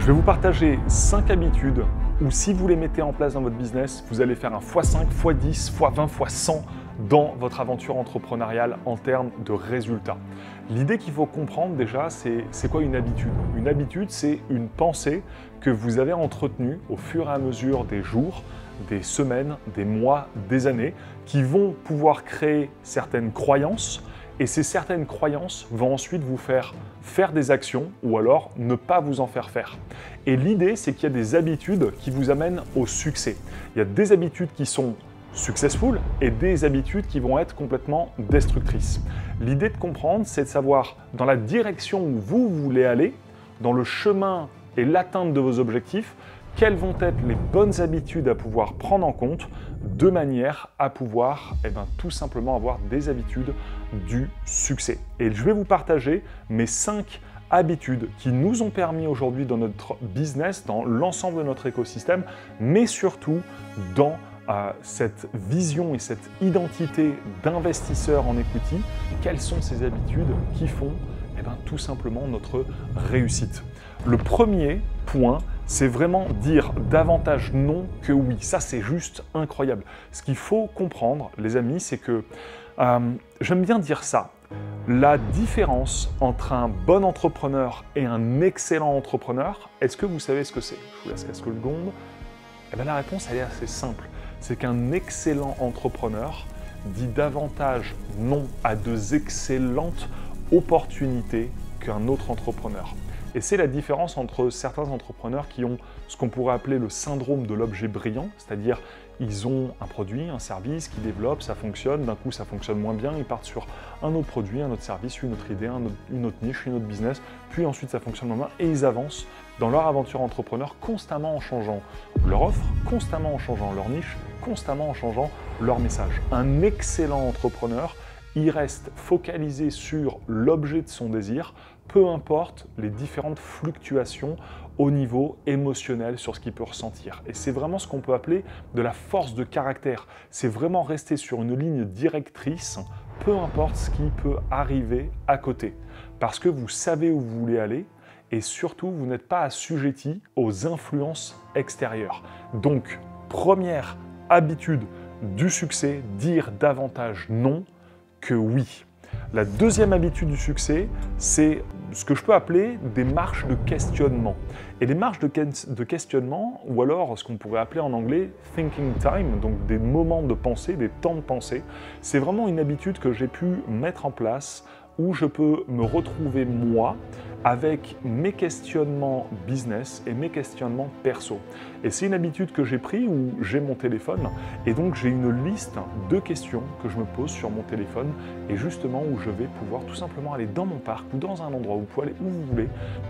Je vais vous partager 5 habitudes où si vous les mettez en place dans votre business, vous allez faire un x5, x10, x20, x100 dans votre aventure entrepreneuriale en termes de résultats. L'idée qu'il faut comprendre déjà, c'est quoi une habitude? Une habitude, c'est une pensée que vous avez entretenue au fur et à mesure des jours, des semaines, des mois, des années, qui vont pouvoir créer certaines croyances. Et ces certaines croyances vont ensuite vous faire des actions ou alors ne pas vous en faire faire. Et l'idée, c'est qu'il y a des habitudes qui vous amènent au succès. Il y a des habitudes qui sont successful et des habitudes qui vont être complètement destructrices. L'idée de comprendre, c'est de savoir dans la direction où vous voulez aller, dans le chemin et l'atteinte de vos objectifs, quelles vont être les bonnes habitudes à pouvoir prendre en compte de manière à pouvoir tout simplement avoir des habitudes du succès. Et je vais vous partager mes 5 habitudes qui nous ont permis aujourd'hui dans notre business, dans l'ensemble de notre écosystème, mais surtout dans cette vision et cette identité d'investisseur en equity. Quelles sont ces habitudes qui font tout simplement notre réussite? Le premier point, c'est vraiment dire davantage non que oui. Ça, c'est juste incroyable. Ce qu'il faut comprendre, les amis, c'est que, j'aime bien dire ça, la différence entre un bon entrepreneur et un excellent entrepreneur, est-ce que vous savez ce que c'est? Je vous laisse quelques secondes. La réponse, elle est assez simple. C'est qu'un excellent entrepreneur dit davantage non à de excellentes opportunités qu'un autre entrepreneur. Et c'est la différence entre certains entrepreneurs qui ont ce qu'on pourrait appeler le syndrome de l'objet brillant, c'est-à-dire ils ont un produit, un service qu'ils développent, ça fonctionne, d'un coup ça fonctionne moins bien, ils partent sur un autre produit, un autre service, une autre idée, une autre niche, une autre business, puis ensuite ça fonctionne moins bien et ils avancent dans leur aventure entrepreneur constamment en changeant leur offre, constamment en changeant leur niche, constamment en changeant leur message. Un excellent entrepreneur, il reste focalisé sur l'objet de son désir, peu importe les différentes fluctuations au niveau émotionnel sur ce qu'il peut ressentir. Et c'est vraiment ce qu'on peut appeler de la force de caractère. C'est vraiment rester sur une ligne directrice, peu importe ce qui peut arriver à côté. Parce que vous savez où vous voulez aller et surtout, vous n'êtes pas assujetti aux influences extérieures. Donc, première habitude du succès, dire davantage non que oui. La deuxième habitude du succès, c'est ce que je peux appeler des marches de questionnement. Et les marches de questionnement, ou alors ce qu'on pourrait appeler en anglais thinking time, donc des moments de pensée, des temps de pensée, c'est vraiment une habitude que j'ai pu mettre en place où je peux me retrouver moi avec mes questionnements business et mes questionnements perso. Et c'est une habitude que j'ai prise où j'ai mon téléphone et donc j'ai une liste de questions que je me pose sur mon téléphone et justement où je vais pouvoir tout simplement aller dans mon parc ou dans un endroit où vous pouvez aller où vous voulez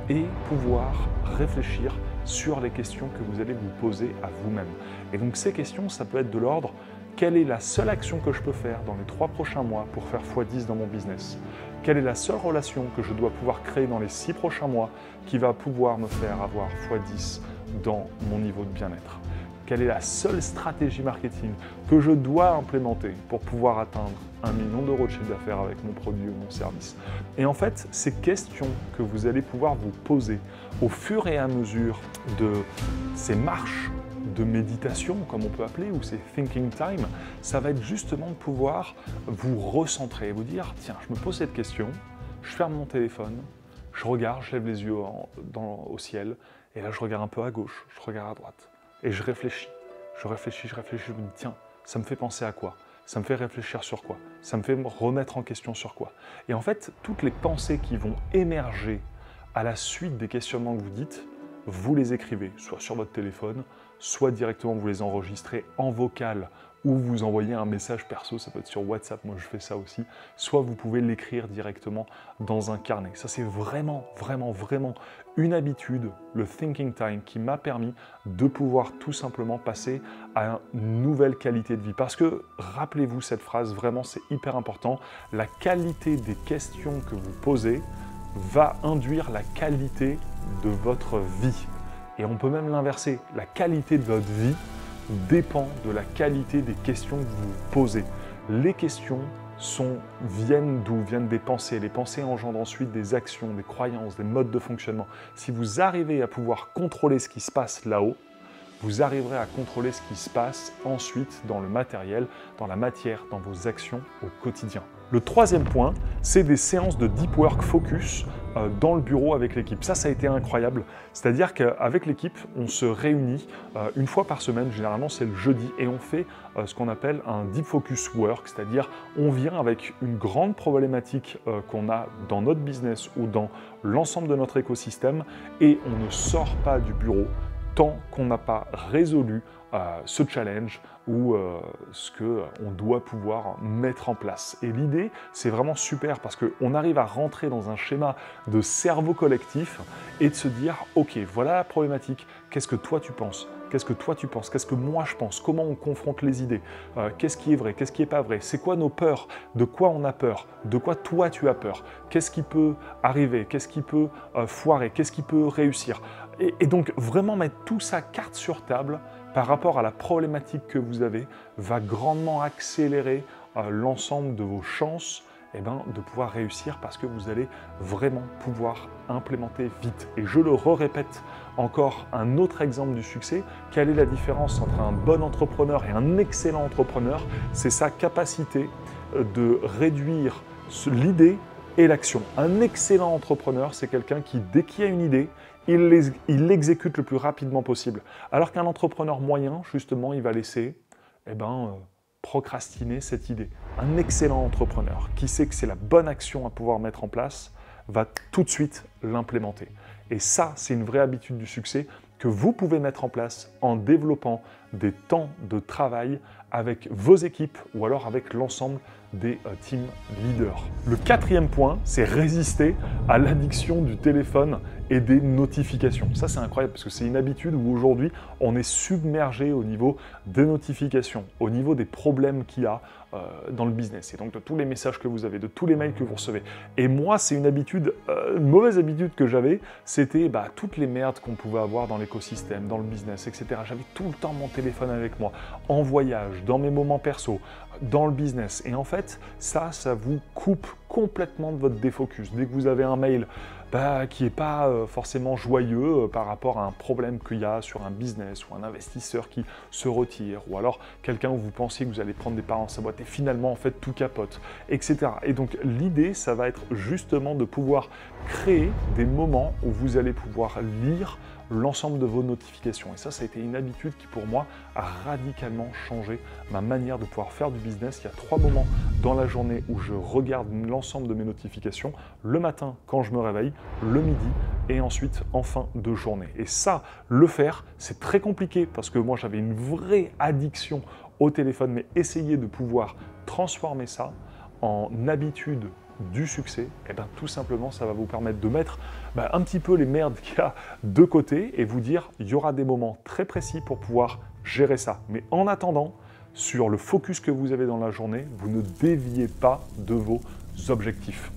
et pouvoir réfléchir sur les questions que vous allez vous poser à vous-même. Et donc ces questions, ça peut être de l'ordre: quelle est la seule action que je peux faire dans les 3 prochains mois pour faire x10 dans mon business? Quelle est la seule relation que je dois pouvoir créer dans les 6 prochains mois qui va pouvoir me faire avoir x10 dans mon niveau de bien-être? Quelle est la seule stratégie marketing que je dois implémenter pour pouvoir atteindre 1 million d'euros de chiffre d'affaires avec mon produit ou mon service? Et en fait, ces questions que vous allez pouvoir vous poser au fur et à mesure de ces marches de méditation, comme on peut appeler, ou c'est thinking time, ça va être justement de pouvoir vous recentrer, vous dire, tiens, je me pose cette question, je ferme mon téléphone, je regarde, je lève les yeux au ciel, et là je regarde un peu à gauche, je regarde à droite, et je réfléchis, je me dis, tiens, ça me fait penser à quoi? Ça me fait réfléchir sur quoi? Ça me fait me remettre en question sur quoi? Et en fait, toutes les pensées qui vont émerger à la suite des questionnements que vous dites, vous les écrivez, soit sur votre téléphone, soit directement vous les enregistrez en vocal ou vous envoyez un message perso, ça peut être sur WhatsApp, moi je fais ça aussi, soit vous pouvez l'écrire directement dans un carnet. Ça c'est vraiment une habitude, le thinking time, qui m'a permis de pouvoir tout simplement passer à une nouvelle qualité de vie. Parce que, rappelez-vous cette phrase, vraiment c'est hyper important, la qualité des questions que vous posez va induire la qualité de votre vie. Et on peut même l'inverser. La qualité de votre vie dépend de la qualité des questions que vous vous posez. Les questions viennent d'où? Viennent des pensées. Les pensées engendrent ensuite des actions, des croyances, des modes de fonctionnement. Si vous arrivez à pouvoir contrôler ce qui se passe là-haut, vous arriverez à contrôler ce qui se passe ensuite dans le matériel, dans la matière, dans vos actions au quotidien. Le troisième point, c'est des séances de deep work focus dans le bureau avec l'équipe. Ça a été incroyable. C'est-à-dire qu'avec l'équipe, on se réunit une fois par semaine, généralement c'est le jeudi, et on fait ce qu'on appelle un deep focus work, c'est-à-dire on vient avec une grande problématique qu'on a dans notre business ou dans l'ensemble de notre écosystème, et on ne sort pas du bureau tant qu'on n'a pas résolu ce challenge ou ce qu'on doit pouvoir mettre en place. Et l'idée, c'est vraiment super parce qu'on arrive à rentrer dans un schéma de cerveau collectif et de se dire « Ok, voilà la problématique, qu'est-ce que toi tu penses ? Qu'est-ce que toi tu penses? Qu'est-ce que moi je pense? Comment on confronte les idées? Qu'est-ce qui est vrai? Qu'est-ce qui n'est pas vrai? C'est quoi nos peurs? De quoi on a peur? De quoi toi tu as peur? Qu'est-ce qui peut arriver? Qu'est-ce qui peut foirer? Qu'est-ce qui peut réussir? Et donc vraiment mettre tout ça carte sur table par rapport à la problématique que vous avez va grandement accélérer l'ensemble de vos chances de pouvoir réussir parce que vous allez vraiment pouvoir implémenter vite. Et je le répète encore, un autre exemple du succès, quelle est la différence entre un bon entrepreneur et un excellent entrepreneur? C'est sa capacité de réduire l'idée et l'action. Un excellent entrepreneur, c'est quelqu'un qui, dès qu'il y a une idée, il l'exécute le plus rapidement possible. Alors qu'un entrepreneur moyen, justement, il va laisser procrastiner cette idée. Un excellent entrepreneur qui sait que c'est la bonne action à pouvoir mettre en place va tout de suite l'implémenter. Et ça, c'est une vraie habitude du succès que vous pouvez mettre en place en développant des temps de travail avec vos équipes ou alors avec l'ensemble des team leaders. Le quatrième point, c'est résister à l'addiction du téléphone et des notifications. Ça, c'est incroyable parce que c'est une habitude où aujourd'hui, on est submergé au niveau des notifications, au niveau des problèmes qu'il y a dans le business et donc de tous les messages que vous avez, de tous les mails que vous recevez. Et moi, c'est une habitude, une mauvaise habitude que j'avais, c'était toutes les merdes qu'on pouvait avoir dans l'écosystème, dans le business, etc. J'avais tout le temps mon téléphone avec moi, en voyage, dans mes moments perso, dans le business. Et en fait, ça vous coupe complètement de votre défocus. Dès que vous avez un mail qui n'est pas forcément joyeux par rapport à un problème qu'il y a sur un business ou un investisseur qui se retire ou alors quelqu'un où vous pensiez que vous allez prendre des parts dans sa boîte et finalement en fait tout capote, etc. Et donc l'idée, ça va être justement de pouvoir créer des moments où vous allez pouvoir lire l'ensemble de vos notifications. Et ça a été une habitude qui, pour moi, a radicalement changé ma manière de pouvoir faire du business. Il y a 3 moments dans la journée où je regarde l'ensemble de mes notifications. Le matin, quand je me réveille, le midi et ensuite en fin de journée. Et ça, le faire, c'est très compliqué parce que moi, j'avais une vraie addiction au téléphone, mais essayer de pouvoir transformer ça en habitude du succès, tout simplement, ça va vous permettre de mettre un petit peu les merdes qu'il y a de côté et vous dire, il y aura des moments très précis pour pouvoir gérer ça. Mais en attendant, sur le focus que vous avez dans la journée, vous ne déviez pas de vos objectifs.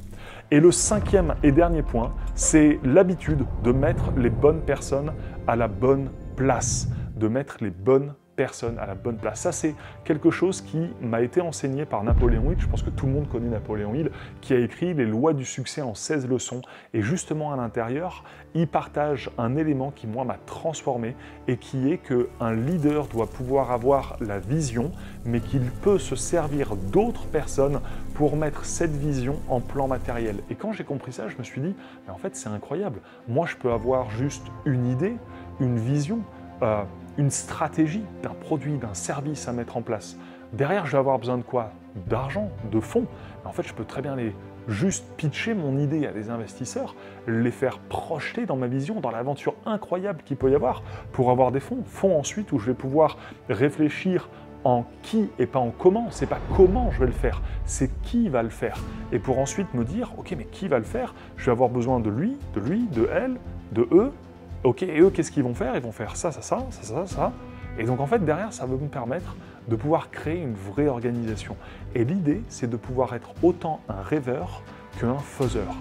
Et le 5e et dernier point, c'est l'habitude de mettre les bonnes personnes à la bonne place, de mettre les bonnes personne à la bonne place. Ça, c'est quelque chose qui m'a été enseigné par Napoléon Hill. Je pense que tout le monde connaît Napoléon Hill, qui a écrit les lois du succès en 16 leçons. Et justement, à l'intérieur, il partage un élément qui, moi, m'a transformé et qui est qu'un leader doit pouvoir avoir la vision, mais qu'il peut se servir d'autres personnes pour mettre cette vision en plan matériel. Et quand j'ai compris ça, je me suis dit, mais en fait, c'est incroyable. Moi, je peux avoir juste une idée, une vision, une stratégie d'un produit, d'un service à mettre en place. Derrière, je vais avoir besoin de quoi? D'argent, de fonds. Mais en fait, je peux très bien juste pitcher mon idée à des investisseurs, les faire projeter dans ma vision, dans l'aventure incroyable qu'il peut y avoir pour avoir des fonds. Fonds ensuite où je vais pouvoir réfléchir en qui et pas en comment. C'est pas comment je vais le faire, c'est qui va le faire. Et pour ensuite me dire, ok, mais qui va le faire? Je vais avoir besoin de lui, de elle, de eux. Ok, et eux, qu'est-ce qu'ils vont faire? Ils vont faire ça, ça, ça, ça, ça, ça. Et donc, en fait, derrière, ça va me permettre de pouvoir créer une vraie organisation. Et l'idée, c'est de pouvoir être autant un rêveur qu'un faiseur.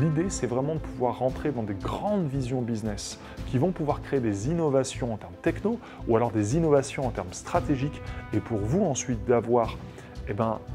L'idée, c'est vraiment de pouvoir rentrer dans des grandes visions business qui vont pouvoir créer des innovations en termes techno ou alors des innovations en termes stratégiques et pour vous ensuite d'avoir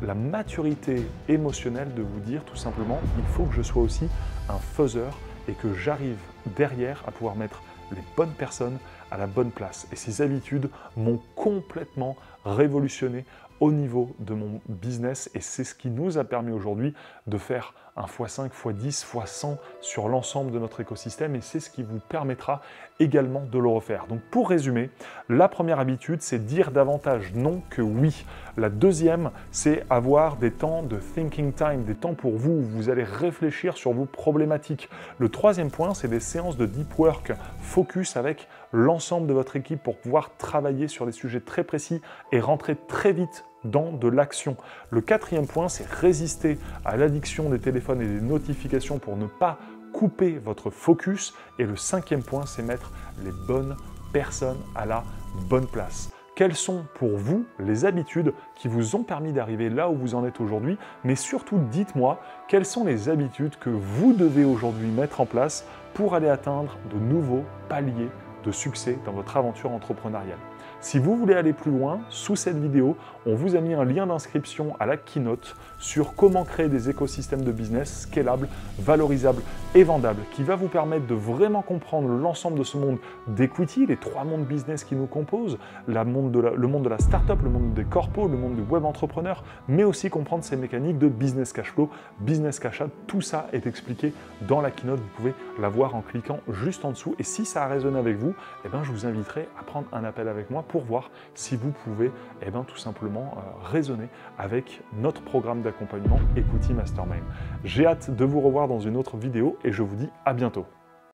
la maturité émotionnelle de vous dire tout simplement, il faut que je sois aussi un faiseur et que j'arrive derrière à pouvoir mettre les bonnes personnes à la bonne place. Et ces habitudes m'ont complètement révolutionné au niveau de mon business et c'est ce qui nous a permis aujourd'hui de faire un x5, x10, x100 sur l'ensemble de notre écosystème et c'est ce qui vous permettra également de le refaire. Donc pour résumer, la première habitude, c'est dire davantage non que oui. La deuxième, c'est avoir des temps de thinking time, des temps pour vous où vous allez réfléchir sur vos problématiques. Le troisième point, c'est des séances de deep work focus avec l'ensemble de votre équipe pour pouvoir travailler sur des sujets très précis et rentrer très vite dans de l'action. Le quatrième point, c'est résister à l'addiction des téléphones et des notifications pour ne pas couper votre focus. Et le cinquième point, c'est mettre les bonnes personnes à la bonne place. Quelles sont pour vous les habitudes qui vous ont permis d'arriver là où vous en êtes aujourd'hui? Mais surtout, dites-moi quelles sont les habitudes que vous devez aujourd'hui mettre en place pour aller atteindre de nouveaux paliers de succès dans votre aventure entrepreneuriale. Si vous voulez aller plus loin, sous cette vidéo, on vous a mis un lien d'inscription à la keynote sur comment créer des écosystèmes de business scalables, valorisables et vendables, qui va vous permettre de vraiment comprendre l'ensemble de ce monde d'equity, les trois mondes business qui nous composent, le monde de la startup, le monde des corpos, le monde du web entrepreneur, mais aussi comprendre ces mécaniques de business cash flow, business cash out. Tout ça est expliqué dans la keynote. Vous pouvez la voir en cliquant juste en dessous. Et si ça a résonné avec vous, je vous inviterai à prendre un appel avec moi pour voir si vous pouvez tout simplement raisonner avec notre programme d'accompagnement Equity Mastermind. J'ai hâte de vous revoir dans une autre vidéo et je vous dis à bientôt.